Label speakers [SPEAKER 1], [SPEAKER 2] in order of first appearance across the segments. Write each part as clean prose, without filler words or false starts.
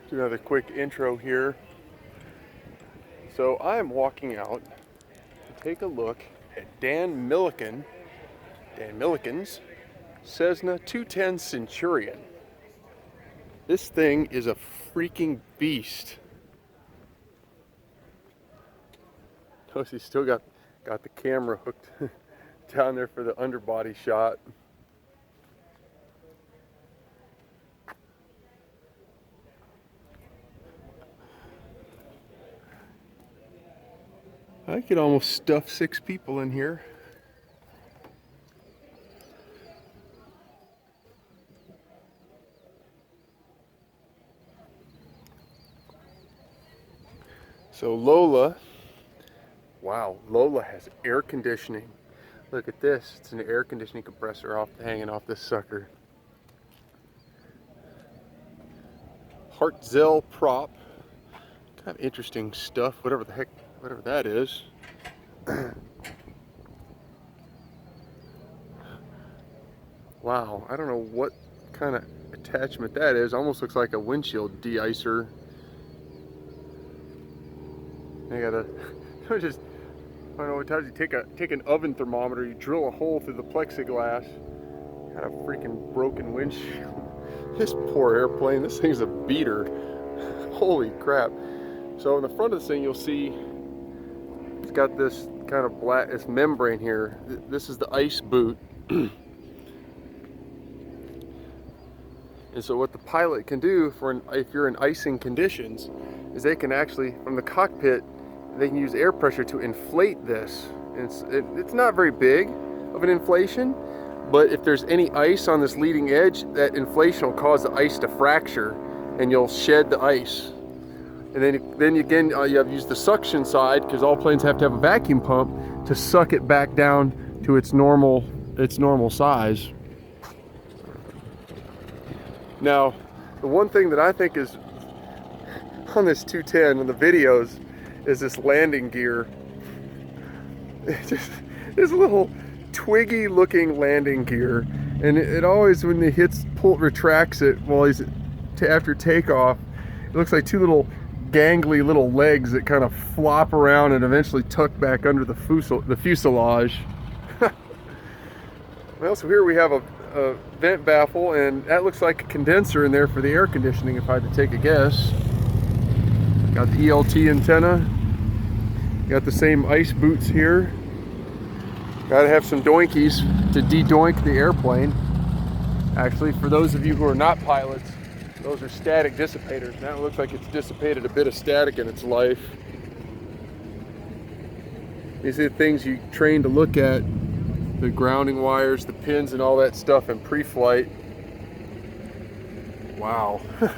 [SPEAKER 1] Do another quick intro here. So I am walking out to take a look at Dan Milliken's Cessna 210 Centurion. This thing is a freaking beast. Notice he's still got the camera hooked down there for the underbody shot. I could almost stuff 6 people in here. So Lola, wow, Lola has air conditioning. Look at this, it's an air conditioning compressor hanging off this sucker. Hartzell prop, kind of interesting stuff, whatever that is. Wow, I don't know what kind of attachment that is. Almost looks like a windshield de-icer. I gotta just, I don't know what times you take an oven thermometer, you drill a hole through the plexiglass. Got a freaking broken windshield. This poor airplane, this thing's a beater. Holy crap. So in the front of this thing you'll see it's got this kind of black, this membrane here. This is the ice boot. And so what the pilot can do if you're in icing conditions is they can actually, from the cockpit, they can use air pressure to inflate this. It's not very big of an inflation, but if there's any ice on this leading edge, that inflation will cause the ice to fracture and you'll shed the ice. And then again, you have to use the suction side, because all planes have to have a vacuum pump to suck it back down to its normal size. Now, the one thing that I think is on this 210 in the videos is this landing gear. It's just this little twiggy looking landing gear, and it always, when it retracts it after takeoff, it looks like 2 little gangly little legs that kind of flop around and eventually tuck back under the fuselage. Well, so here we have a vent baffle, and that looks like a condenser in there for the air conditioning, if I had to take a guess. Got the ELT antenna. Got the same ice boots here. Gotta have some doinkies to de-doink the airplane. Actually, for those of you who are not pilots, those are static dissipators. Now it looks like it's dissipated a bit of static in its life. These are the things you train to look at. The grounding wires, the pins, and all that stuff in pre-flight. Wow. You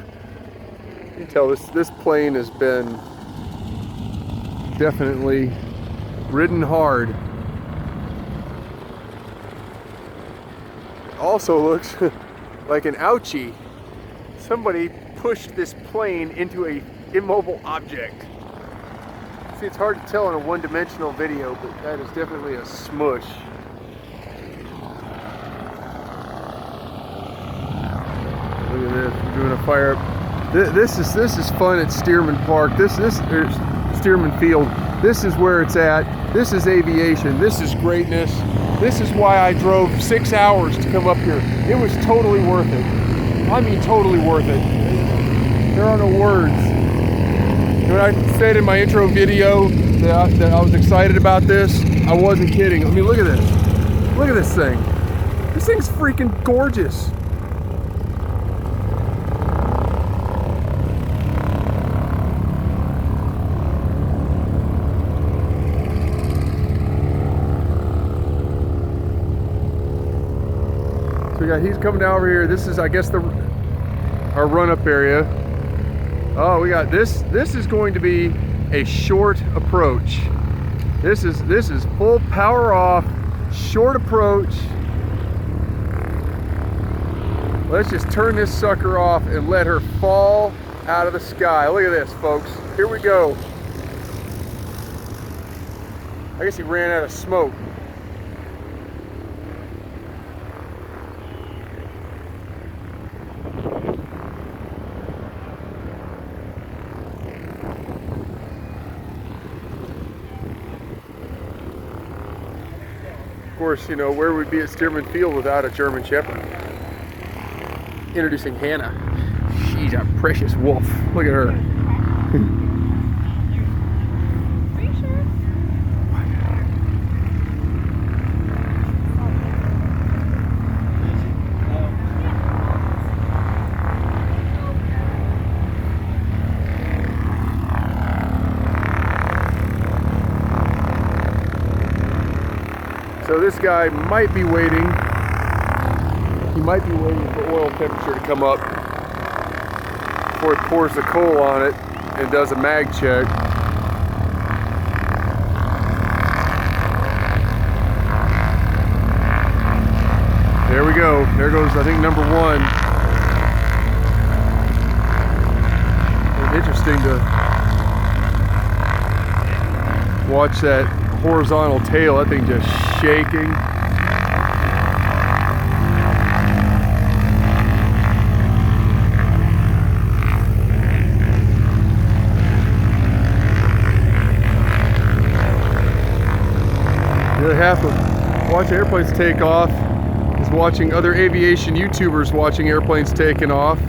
[SPEAKER 1] can tell this plane has been definitely ridden hard. It also looks like an ouchie. Somebody pushed this plane into an immobile object. See, it's hard to tell in a one-dimensional video, but that is definitely a smush. Look at this, we're doing a fire up. This is fun at Stearman Park. This Stearman Field. This is where it's at. This is aviation. This is greatness. This is why I drove 6 hours to come up here. It was totally worth it. I mean, totally worth it. There are no words. When I said in my intro video that I was excited about this, I wasn't kidding. I mean, look at this. Look at this thing. This thing's freaking gorgeous. So he's coming down over here. This is, I guess, our run-up area. Oh, we got this. This is going to be a short approach. This is full power off, short approach. Let's just turn this sucker off and let her fall out of the sky. Look at this, folks. Here we go. I guess he ran out of smoke. course, you know, where would we be at Stearman Field without a German Shepherd? Introducing Hannah. She's a precious wolf. Look at her.
[SPEAKER 2] Are you sure?
[SPEAKER 1] So this guy might be waiting. He might be waiting for oil temperature to come up before he pours the coal on it and does a mag check. There we go. There goes, I think, number one. Interesting to watch that horizontal tail. That thing just shaking. The other half of watching airplanes take off is watching other aviation YouTubers watching airplanes taking off.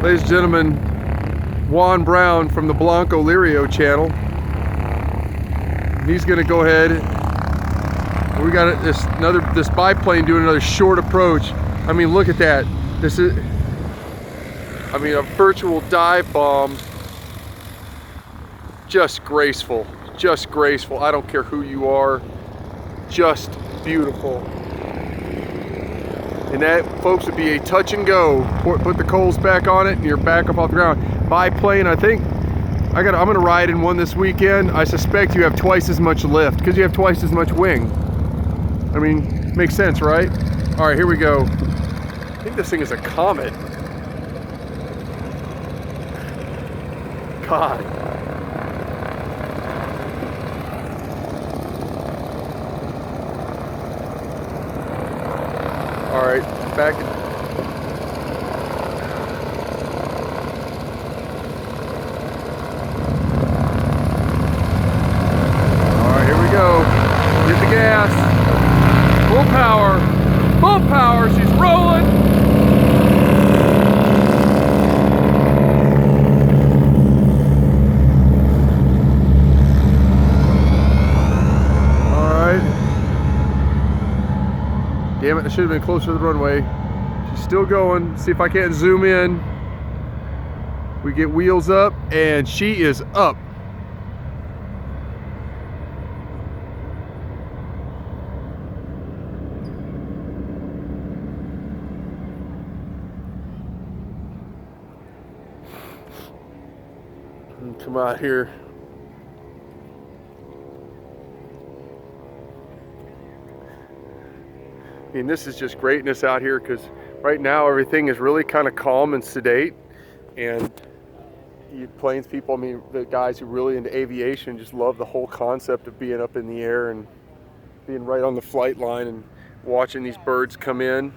[SPEAKER 1] Ladies and gentlemen, Juan Brown from the Bloncolireo channel. He's gonna go ahead. We got this biplane doing another short approach. I mean, look at that. This is, I mean, a virtual dive bomb. Just graceful, just graceful. I don't care who you are. Just beautiful. And that, folks, would be a touch and go. Put the coals back on it and you're back up off the ground. Biplane, I think, I'm gonna ride in one this weekend. I suspect you have twice as much lift because you have twice as much wing. I mean, makes sense, right? All right, here we go. I think this thing is a Comet. God. All right, back. All right, here we go. Hit the gas. Full power. Full power. She's rolling. All right. Damn it, I should have been closer to the runway. She's still going. See if I can't zoom in. We get wheels up, and she is up. Come out here. I mean, this is just greatness out here because right now everything is really kind of calm and sedate, and you planes people, I mean, the guys who are really into aviation just love the whole concept of being up in the air and being right on the flight line and watching these birds come in.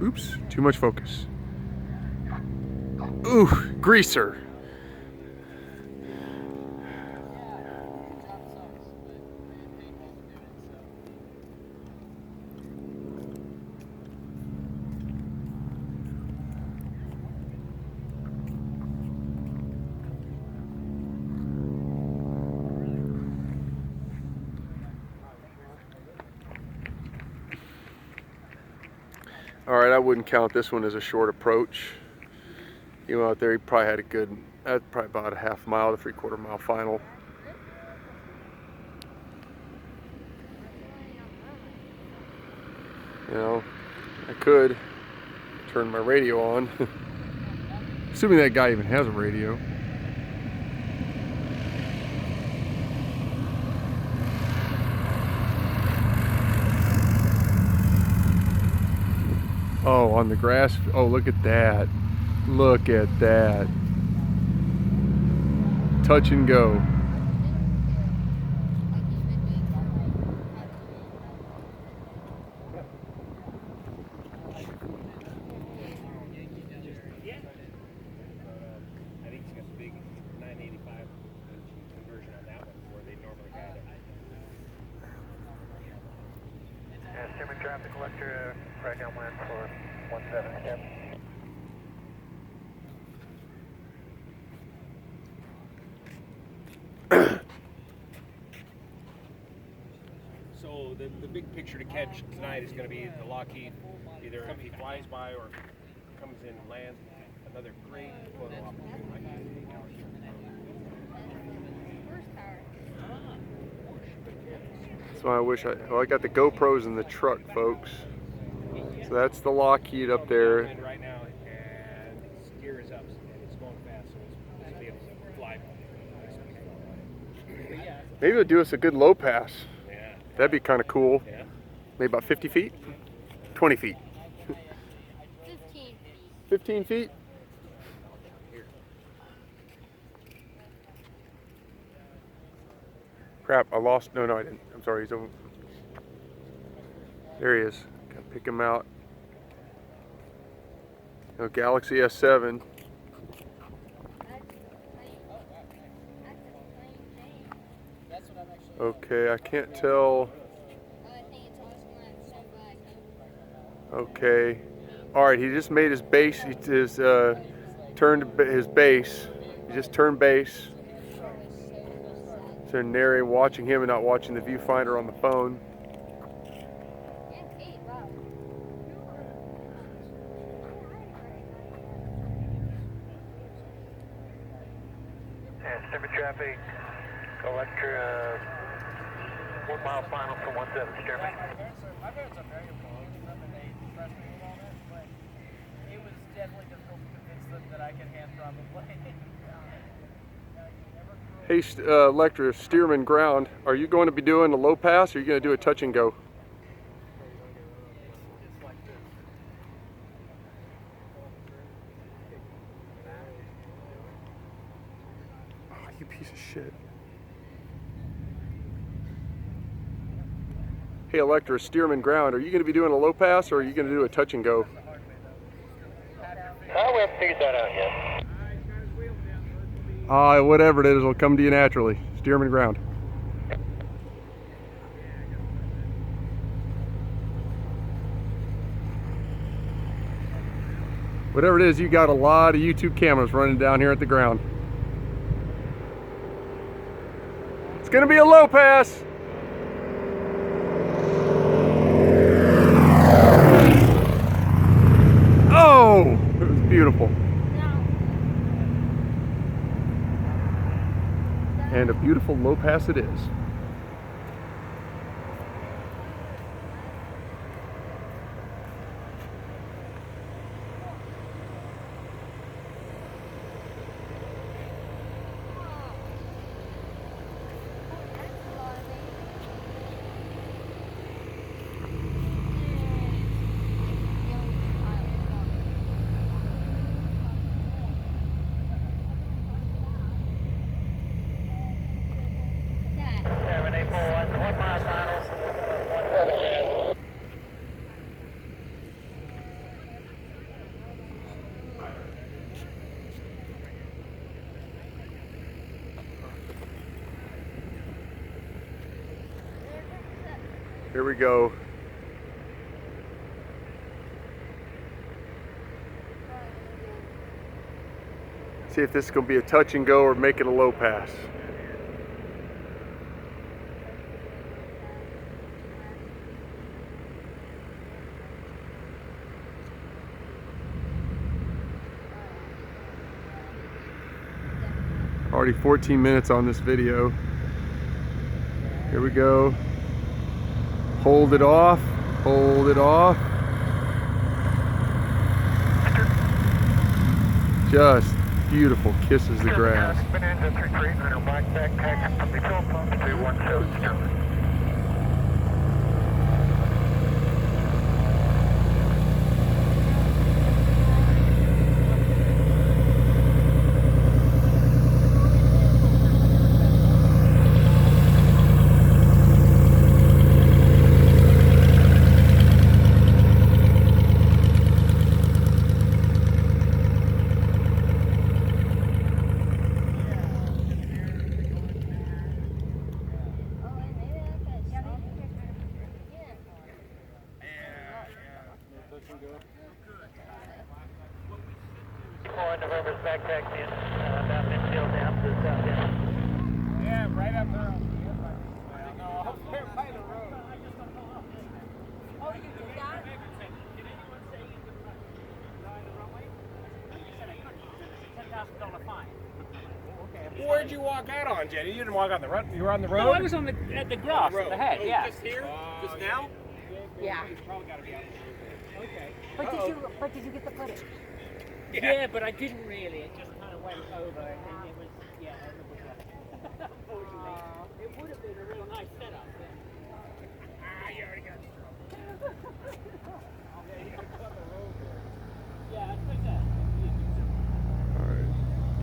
[SPEAKER 1] Oops, too much focus. Ooh, greaser. All right, I wouldn't count this one as a short approach. You know, out there, he probably had a good, probably about a half mile to 3/4 mile final. You know, I could turn my radio on. Assuming that guy even has a radio. Oh, on the grass. Oh, look at that. Look at that. Touch and go.
[SPEAKER 3] the collector, right downwind for 17, step.
[SPEAKER 4] So the big picture to catch tonight is going to be the Lockheed, either if he flies by or comes in and lands. Another great photo opportunity.
[SPEAKER 1] That's why I wish I got the GoPros in the truck, folks. So that's the Lockheed up there.
[SPEAKER 4] Right now, and steer is up, and it's going fast, so it's be able to fly.
[SPEAKER 1] Maybe it'll do us a good low pass.
[SPEAKER 4] Yeah.
[SPEAKER 1] That'd be kind of cool.
[SPEAKER 4] Yeah.
[SPEAKER 1] Maybe about 50 feet? 20 feet.
[SPEAKER 2] 15 feet.
[SPEAKER 1] 15 feet? Crap, I lost. No, I didn't. I'm sorry. He's over. There he is. Gotta pick him out. No, Galaxy S7. Okay, I can't tell. Okay. All right, he just made his base. He just turned his base. He just turned base. So narrating, watching him and not watching the viewfinder on the phone.
[SPEAKER 3] And Stearman traffic, collector, 1 mile final for 17, Stearman.
[SPEAKER 5] My parents are very opposed. Nothing they impressed me with all that, but it was definitely difficult to convince them that I could hand drum and play.
[SPEAKER 1] Hey, Electra, Stearman ground. Are you going to be doing a low pass or are you going to do a touch and go? Oh, you piece of shit. Hey, Electra, Stearman ground. Are you going to be doing a low pass or are you going to do a touch and go?
[SPEAKER 3] We haven't figured that out yet.
[SPEAKER 1] Whatever it is, it'll come to you naturally. Stearman ground. Whatever it is, you got a lot of YouTube cameras running down here at the ground. It's gonna be a low pass. Oh, it was beautiful. And a beautiful low pass it is. Here we go. See if this is going to be a touch and go or make it a low pass. Already 14 minutes on this video. Here we go. Hold it off, hold it off. Just beautiful, kisses the grass.
[SPEAKER 3] Rover's backtracked in about midfield down to the south end.
[SPEAKER 5] Yeah, right up there. No, up there by the road.
[SPEAKER 2] Oh, you did that?
[SPEAKER 5] $10,000 fine.
[SPEAKER 4] Where'd you walk out on, Jenny? You didn't walk on the road. You were on the road.
[SPEAKER 5] No, I was on at the grass at the head. Yeah.
[SPEAKER 4] Just here? Just now?
[SPEAKER 2] Yeah.
[SPEAKER 4] Probably got to be out the road. Okay.
[SPEAKER 2] But did you get the footage?
[SPEAKER 5] Yeah, but I didn't really. It just kind of went over and then